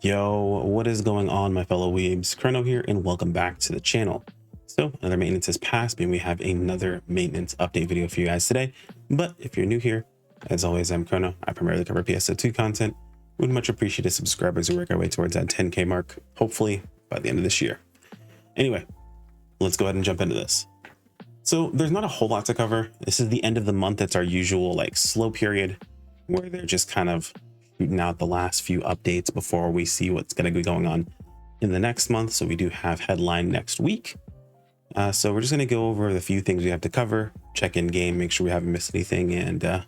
Yo, what is going on, my fellow weebs? Chrono here, and welcome back to the channel. So another maintenance has passed, and we have another maintenance update video for you guys today. But if you're new here, as always, I'm Chrono. I primarily cover PSO2 content. Would much appreciate as subscribers who work our way towards that 10K mark, hopefully by the end of this year. Anyway, let's go ahead and jump into this. So there's not a whole lot to cover. This is the end of the month. It's our usual slow period where they're just kind of shooting out the last few updates before we see what's going to be going on in the next month. So we do have headline next week. So we're just going to go over the few things we have to cover, check in game, make sure we haven't missed anything, and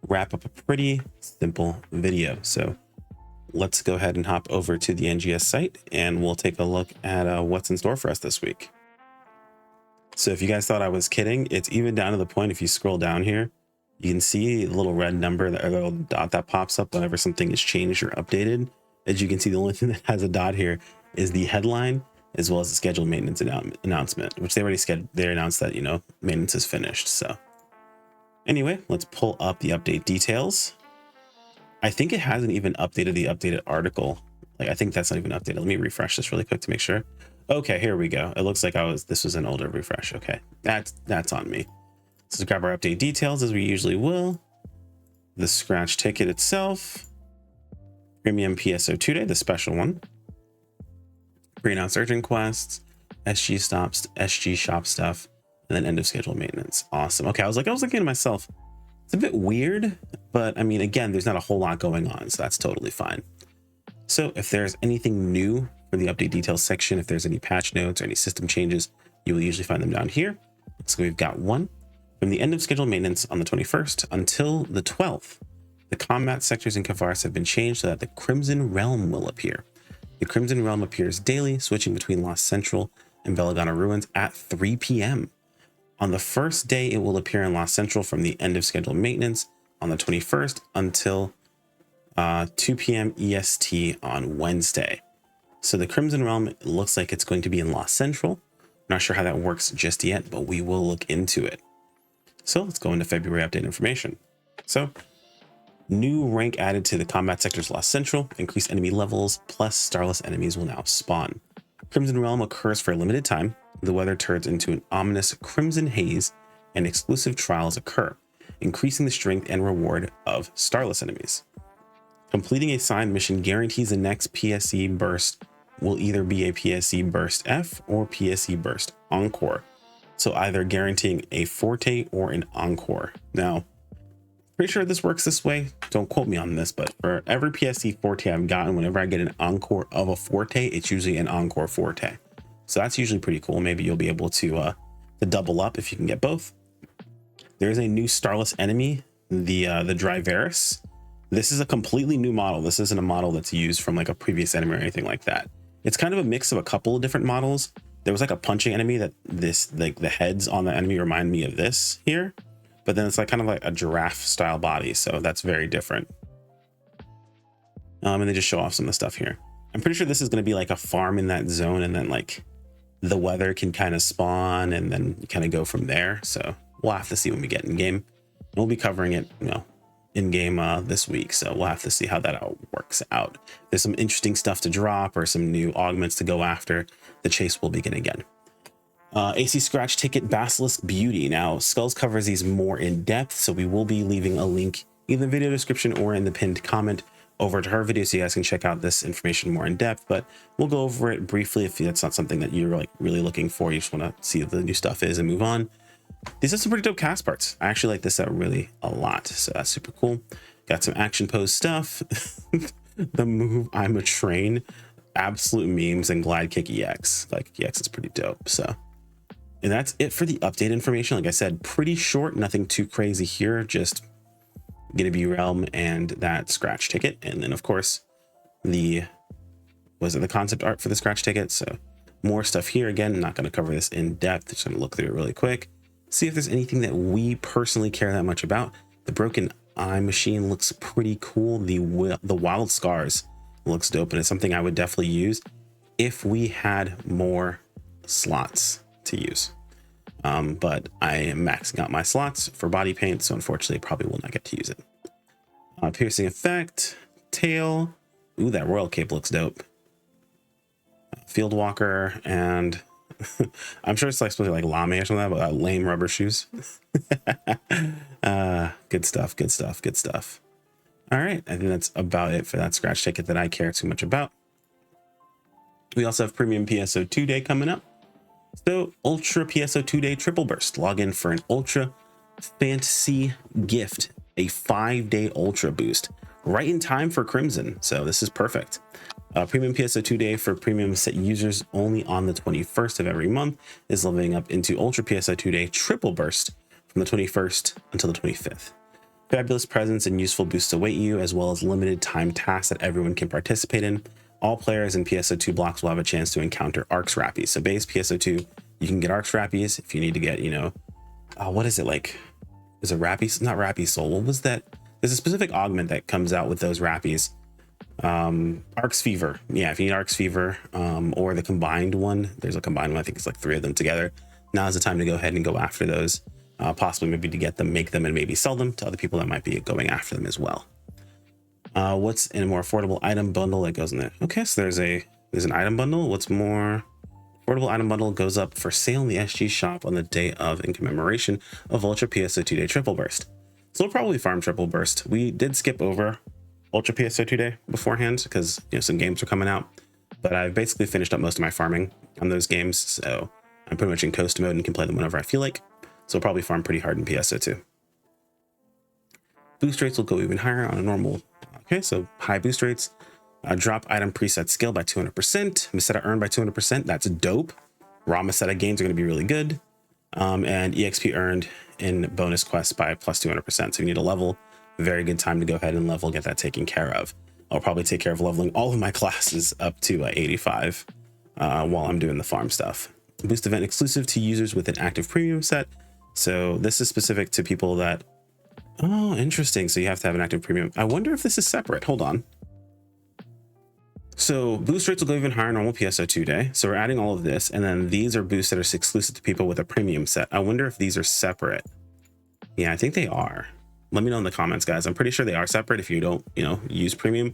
wrap up a pretty simple video. So let's go ahead and hop over to the NGS site and we'll take a look at what's in store for us this week. So if you guys thought I was kidding, it's even down to the point, if you scroll down here, you can see a little red number, or a little dot that pops up whenever something is changed or updated. As you can see, the only thing that has a dot here is the headline, as well as the scheduled maintenance announcement, which they already they announced that, maintenance is finished. So anyway, let's pull up the update details. I think it hasn't even updated the updated article. I think that's not even updated. Let me refresh this really quick to make sure. Okay, here we go. It looks like this was an older refresh. Okay, that's on me. So let's grab our update details as we usually will. The scratch ticket itself, premium PSO2 day, the special one, pre-announced urgent quests, SG shop stuff, and then end of schedule maintenance. Awesome. Okay, I was looking to myself, it's a bit weird, but I mean, again, there's not a whole lot going on, so that's totally fine. So if there's anything new for the update details section, if there's any patch notes or any system changes, you will usually find them down here. So we've got one. From the end of scheduled maintenance on the 21st until the 12th, the combat sectors in Kavaris have been changed so that the Crimson Realm will appear. The Crimson Realm appears daily, switching between Lost Central and Belagana Ruins at 3 p.m. On the first day, it will appear in Lost Central from the end of scheduled maintenance on the 21st until 2 p.m. EST on Wednesday. So the Crimson Realm looks like it's going to be in Lost Central. Not sure how that works just yet, but we will look into it. So let's go into February update information. So new rank added to the combat sectors Lost Central, increased enemy levels, plus starless enemies will now spawn. Crimson Realm occurs for a limited time. The weather turns into an ominous crimson haze and exclusive trials occur, increasing the strength and reward of starless enemies. Completing a signed mission guarantees the next PSE burst will either be a PSE burst F or PSE burst Encore. So either guaranteeing a Forte or an Encore. Now, pretty sure this works this way. Don't quote me on this, but for every PSE Forte I've gotten, whenever I get an Encore of a Forte, it's usually an Encore Forte. So that's usually pretty cool. Maybe you'll be able to double up if you can get both. There's a new starless enemy, the Driveris. This is a completely new model. This isn't a model that's used from a previous enemy or anything like that. It's kind of a mix of a couple of different models. There was a punching enemy that the heads on the enemy remind me of this here, but then it's kind of like a giraffe style body. So that's very different. And they just show off some of the stuff here. I'm pretty sure this is going to be a farm in that zone. And then the weather can kind of spawn and then kind of go from there. So we'll have to see when we get in game. We'll be covering it, in game this week. So we'll have to see how that all works out. There's some interesting stuff to drop or some new augments to go after. The chase will begin again. AC Scratch Ticket Basilisk Beauty. Now Skulls covers these more in depth, so we will be leaving a link in the video description or in the pinned comment over to her video so you guys can check out this information more in depth, but we'll go over it briefly if that's not something that you're really looking for. You just want to see what the new stuff is and move on. These are some pretty dope cast parts. I actually like this set really a lot, so that's super cool. Got some action pose stuff. The move I'm a train, absolute memes, and glide kick EX. EX is pretty dope. So, and that's it for the update information. Like I said, pretty short, nothing too crazy here. Just gonna be Realm and that scratch ticket, and then of course the concept art for the scratch ticket. So more stuff here. Again, I'm not going to cover this in depth. Just going to look through it really quick, see if there's anything that we personally care that much about. The broken eye machine looks pretty cool. The wild scars looks dope, and it's something I would definitely use if we had more slots to use. But I am maxing out my slots for body paint, so unfortunately probably will not get to use it. Piercing effect, tail, Ooh, that royal cape looks dope. Field walker, and I'm sure it's like supposed to be like lame or something, but lame rubber shoes. Good stuff, good stuff, good stuff. All right, I think that's about it for that scratch ticket that I care too much about. We also have premium PSO2 day coming up. So Ultra PSO2 day triple burst. Log in for an Ultra Fantasy gift, a 5-day Ultra boost, right in time for Crimson. So this is perfect. Premium PSO2 day for premium set users only on the 21st of every month is leveling up into Ultra PSO2 day triple burst from the 21st until the 25th. Fabulous presents and useful boosts await you, as well as limited time tasks that everyone can participate in. All players in PSO2 blocks will have a chance to encounter Arcs Rappies. So base PSO2, you can get Arcs Rappies if you need to get, you know, what is it like? Is it Rappy? Not Rappy Soul. What was that? There's a specific augment that comes out with those Rappies. Arcs Fever. Yeah, if you need Arcs Fever, or the combined one, there's a combined one. I think it's like 3 of them together. Now is the time to go ahead and go after those. Possibly maybe to get them, make them, and maybe sell them to other people that might be going after them as well. What's in a more affordable item bundle that goes in there? Okay, so there's an item bundle. What's more affordable item bundle goes up for sale in the SG shop on the day of in commemoration of Ultra PSO2 Day Triple Burst. So we'll probably farm Triple Burst. We did skip over Ultra PSO2 Day beforehand because, you know, some games are coming out, but I've basically finished up most of my farming on those games, so I'm pretty much in coast mode and can play them whenever I feel like. So we'll probably farm pretty hard in PSO2. Boost rates will go even higher on a normal. Okay, so high boost rates. Drop item preset skill by 200%. Meseta earned by 200%. That's dope. Raw Meseta gains are going to be really good. And EXP earned in bonus quests by plus 200%. So you need a level. Very good time to go ahead and level, get that taken care of. I'll probably take care of leveling all of my classes up to 85 while I'm doing the farm stuff. Boost event exclusive to users with an active premium set. So this is specific to people that, oh, interesting. So you have to have an active premium. I wonder if this is separate. Hold on. So boost rates will go even higher in normal PSO2 day. So we're adding all of this. And then these are boosts that are exclusive to people with a premium set. I wonder if these are separate. Yeah, I think they are. Let me know in the comments, guys. I'm pretty sure they are separate if you don't, you know, use premium.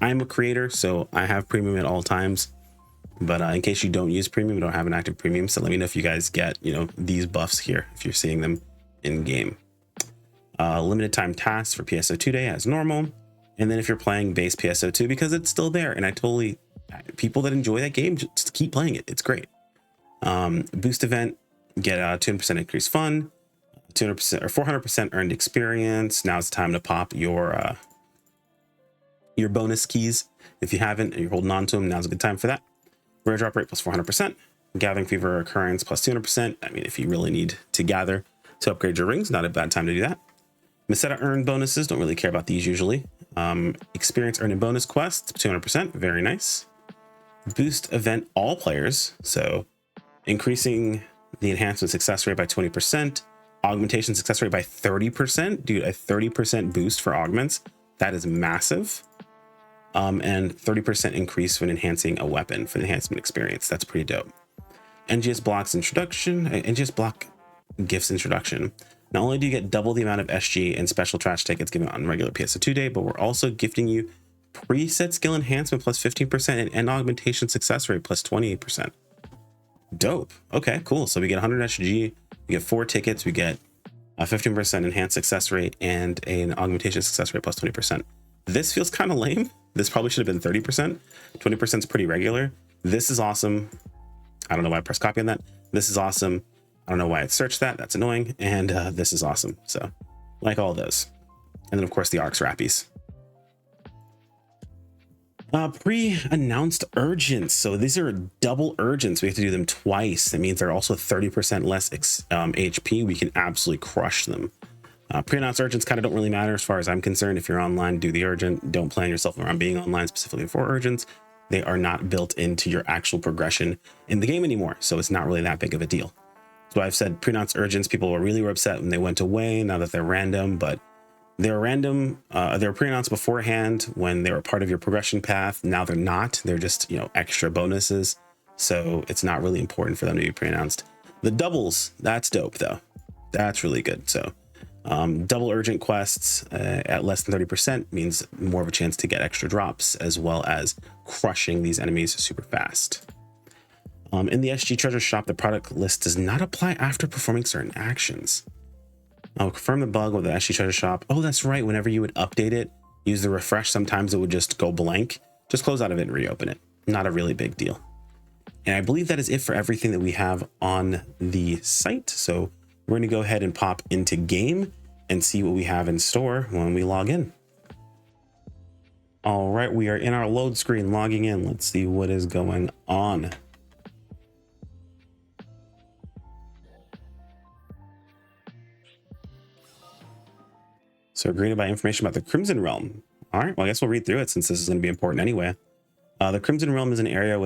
I'm a creator, so I have premium at all times. But in case you don't use premium, you don't have an active premium. So let me know if you guys get, you know, these buffs here, if you're seeing them in game. Limited time tasks for PSO2 day as normal. And then if you're playing base PSO2, because it's still there, and people that enjoy that game, just keep playing it. It's great. Boost event, get a 200% increased fun, 200% or 400% earned experience. Now it's time to pop your bonus keys. If you haven't and you're holding on to them, now's a good time for that. Rare drop rate plus 400%, gathering fever occurrence plus 200%. I mean, if you really need to gather to upgrade your rings, not a bad time to do that. Meseta earned bonuses, don't really care about these usually. Experience earned in bonus quests, 200%, very nice. Boost event all players, so increasing the enhancement success rate by 20%, augmentation success rate by 30%. Dude, a 30% boost for augments, that is massive. And 30% increase when enhancing a weapon for the enhancement experience. That's pretty dope. NGS blocks introduction, NGS block gifts introduction. Not only do you get double the amount of SG and special trash tickets given on regular PSO2 day, but we're also gifting you preset skill enhancement plus 15% and augmentation success rate plus 28%. Dope. Okay, cool. So we get 100 SG, we get 4 tickets, we get a 15% enhanced success rate and an augmentation success rate plus 20%. This feels kind of lame. This probably should have been 30%. 20% is pretty regular. This is awesome. I don't know why I pressed copy on that. This is awesome. I don't know why it searched that. That's annoying. And this is awesome. So like all those. And then of course the Arcs Rappies. Pre-announced urgents. So these are double urgents. We have to do them twice. That means they're also 30% less HP. We can absolutely crush them. Pre-announced urgents kind of don't really matter as far as I'm concerned. If you're online, do the urgent. Don't plan yourself around being online specifically for urgents. They are not built into your actual progression in the game anymore. So it's not really that big of a deal. So I've said pre-announced urgents, people were upset when they went away now that they're random, but they're random. They were pre-announced beforehand when they were part of your progression path. Now they're not. They're just, you know, extra bonuses. So it's not really important for them to be pre-announced. The doubles, that's dope though. That's really good. So Double urgent quests at less than 30% means more of a chance to get extra drops, as well as crushing these enemies super fast. In the SG treasure shop, the product list does not apply after performing certain actions. I'll confirm the bug with the SG treasure shop. Oh, that's right. Whenever you would update it, use the refresh, sometimes it would just go blank. Just close out of it and reopen it. Not a really big deal. And I believe that is it for everything that we have on the site. So we're going to go ahead and pop into game and see what we have in store when we log in. All right, we are in our load screen logging in. Let's see what is going on. So we're greeted by information about the Crimson Realm. All right, well, I guess we'll read through it since this is going to be important anyway. The Crimson Realm is an area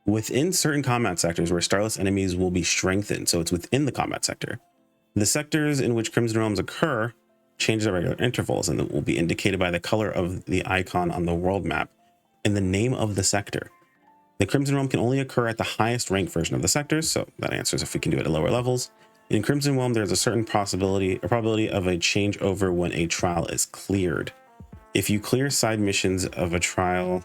within certain combat sectors where starless enemies will be strengthened. So it's within the combat sector. The sectors in which Crimson Realms occur change at regular intervals and will be indicated by the color of the icon on the world map and the name of the sector. The Crimson Realm can only occur at the highest rank version of the sectors, so that answers if we can do it at lower levels. In Crimson Realm, there's a certain probability of a changeover when a trial is cleared. If you clear side missions of a trial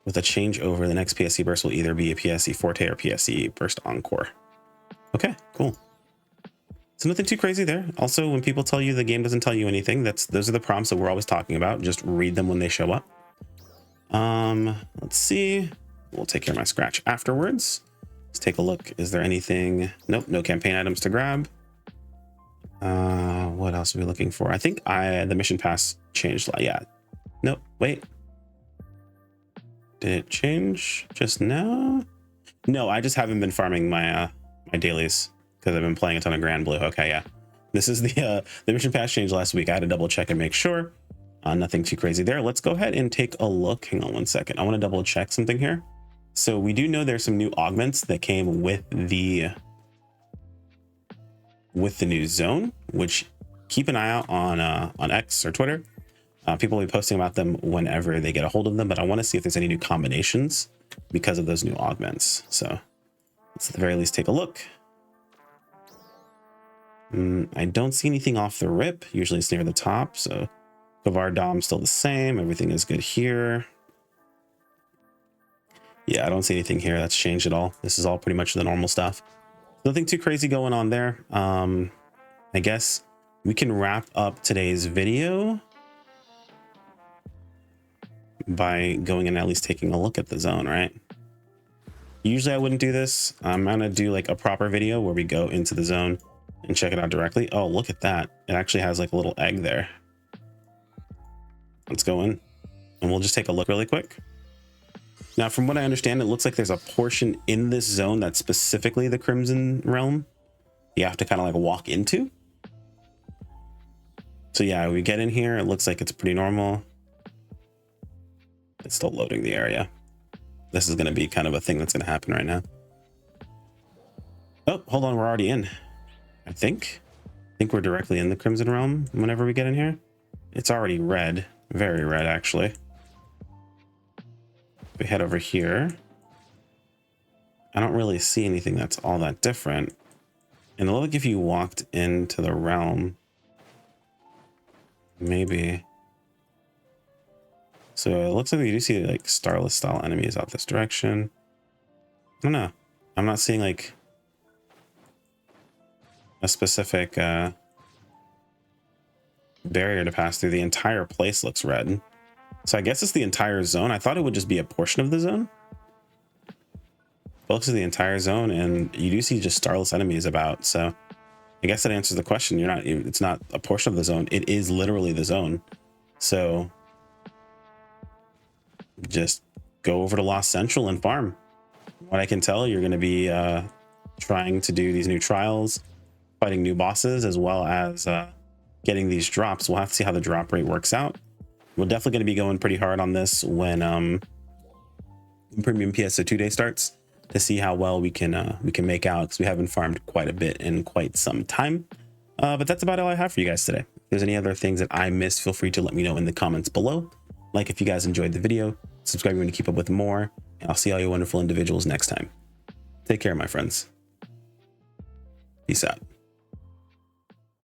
with a changeover, the next PSE burst will either be a PSE Forte or PSE Burst Encore. Okay, cool. So nothing too crazy there. Also, when people tell you the game doesn't tell you anything, those are the prompts that we're always talking about. Just read them when they show up. Let's see. We'll take care of my scratch afterwards. Let's take a look. Is there anything? Nope, no campaign items to grab. What else are we looking for? I think the mission pass changed. Yeah. Nope, wait. Did it change just now? No, I just haven't been farming my my dailies because I've been playing a ton of Grand Blue. Okay, yeah. This is the mission pass changed last week. I had to double check and make sure. Nothing too crazy there. Let's go ahead and take a look. Hang on one second. I want to double check something here. So we do know there's some new augments that came with the new zone, which keep an eye out on X or Twitter. People will be posting about them whenever they get a hold of them, but I want to see if there's any new combinations because of those new augments. So let's at the very least take a look. I don't see anything off the rip. Usually it's near the top. So Kovar Dom still the same. Everything is good here. Yeah, I don't see anything here that's changed at all. This is all pretty much the normal stuff. Nothing too crazy going on there. I guess we can wrap up today's video by going and at least taking a look at the zone, right? Usually I wouldn't do this. I'm gonna do like a proper video where we go into the zone and check it out directly. Oh, look at that. It actually has like a little egg there. Let's go in and we'll just take a look really quick. Now, from what I understand, it looks like there's a portion in this zone that's specifically the Crimson Realm you have to kind of like walk into. So yeah, we get in here. It looks like it's pretty normal. It's still loading the area. This is going to be kind of a thing that's going to happen right now. Oh, hold on. We're already in. I think we're directly in the Crimson Realm whenever we get in here. It's already red. Very red, actually. We head over here. I don't really see anything that's all that different. And it looks like if you walked into the realm, maybe. So it looks like you do see like starless style enemies out this direction. I don't know. I'm not seeing like a specific barrier to pass through. The entire place looks red. So I guess it's the entire zone. I thought it would just be a portion of the zone. It looks like the entire zone, and you do see just starless enemies about. So I guess that answers the question. It's not a portion of the zone. It is literally the zone. So just go over to Lost Central and farm. What I can tell, you're going to be trying to do these new trials, fighting new bosses, as well as getting these drops. We'll have to see how the drop rate works out. We're definitely going to be going pretty hard on this when Premium PSO2 day starts to see how well we can make out, because we haven't farmed quite a bit in quite some time. But that's about all I have for you guys today. If there's any other things that I missed, feel free to let me know in the comments below. Like if you guys enjoyed the video, subscribe to keep up with more, and I'll see all you wonderful individuals next time. Take care, my friends. Peace out.